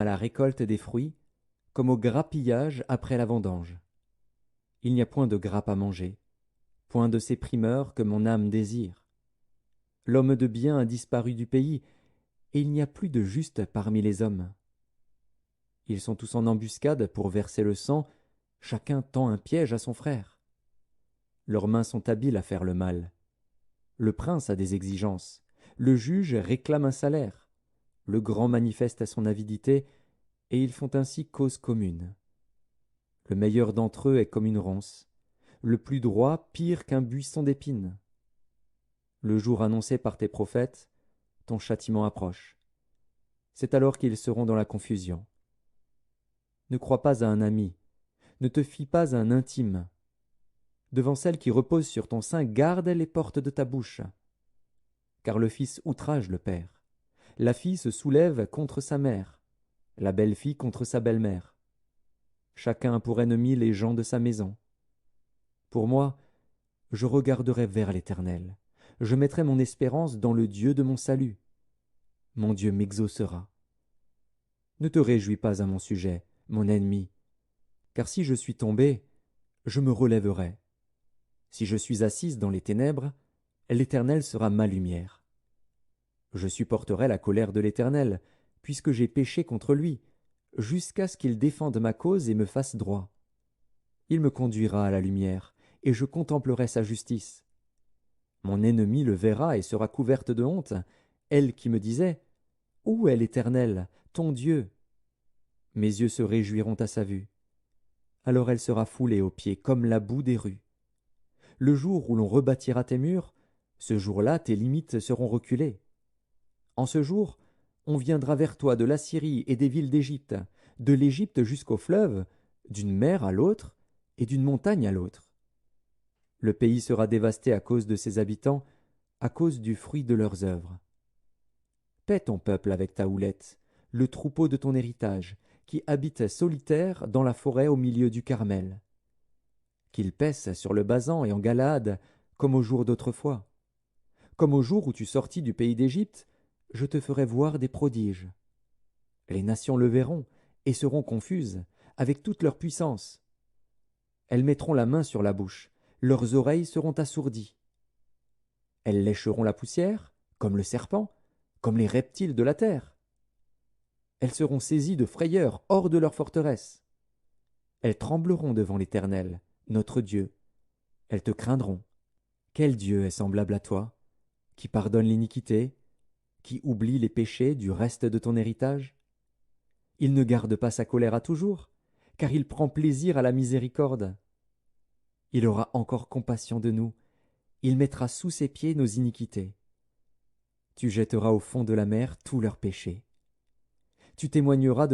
à la récolte des fruits, comme au grappillage après la vendange. Il n'y a point de grappe à manger, point de ces primeurs que mon âme désire. L'homme de bien a disparu du pays, et il n'y a plus de juste parmi les hommes. Ils sont tous en embuscade pour verser le sang, chacun tend un piège à son frère. Leurs mains sont habiles à faire le mal. Le prince a des exigences, le juge réclame un salaire, le grand manifeste son avidité, et ils font ainsi cause commune. Le meilleur d'entre eux est comme une ronce, le plus droit pire qu'un buisson d'épines. Le jour annoncé par tes prophètes, ton châtiment approche. C'est alors qu'ils seront dans la confusion. Ne crois pas à un ami, ne te fie pas à un intime. Devant celle qui repose sur ton sein, garde les portes de ta bouche. Car le fils outrage le père, la fille se soulève contre sa mère, la belle-fille contre sa belle-mère. Chacun a pour ennemi les gens de sa maison. Pour moi, je regarderai vers l'Éternel. Je mettrai mon espérance dans le Dieu de mon salut. Mon Dieu m'exaucera. Ne te réjouis pas à mon sujet, mon ennemi, car si je suis tombé, je me relèverai. Si je suis assise dans les ténèbres, l'Éternel sera ma lumière. Je supporterai la colère de l'Éternel, puisque j'ai péché contre lui, jusqu'à ce qu'il défende ma cause et me fasse droit. Il me conduira à la lumière, et je contemplerai sa justice. Mon ennemi le verra et sera couverte de honte, elle qui me disait « Où est l'Éternel, ton Dieu ?» Mes yeux se réjouiront à sa vue. Alors elle sera foulée aux pieds comme la boue des rues. Le jour où l'on rebâtira tes murs, ce jour-là tes limites seront reculées. En ce jour, on viendra vers toi de l'Assyrie et des villes d'Égypte, de l'Égypte jusqu'au fleuve, d'une mer à l'autre et d'une montagne à l'autre. Le pays sera dévasté à cause de ses habitants, à cause du fruit de leurs œuvres. Paie ton peuple avec ta houlette, le troupeau de ton héritage, qui habite solitaire dans la forêt au milieu du Carmel. Qu'il paisse sur le Basan et en Galaad, comme au jour d'autrefois. Comme au jour où tu sortis du pays d'Égypte, je te ferai voir des prodiges. Les nations le verront et seront confuses, avec toute leur puissance. Elles mettront la main sur la bouche, leurs oreilles seront assourdies. Elles lécheront la poussière, comme le serpent, comme les reptiles de la terre. Elles seront saisies de frayeur hors de leur forteresse. Elles trembleront devant l'Éternel, notre Dieu. Elles te craindront. Quel Dieu est semblable à toi, qui pardonne l'iniquité, qui oublie les péchés du reste de ton héritage? Il ne garde pas sa colère à toujours, car il prend plaisir à la miséricorde. Il aura encore compassion de nous, il mettra sous ses pieds nos iniquités. Tu jetteras au fond de la mer tous leurs péchés. Tu témoigneras de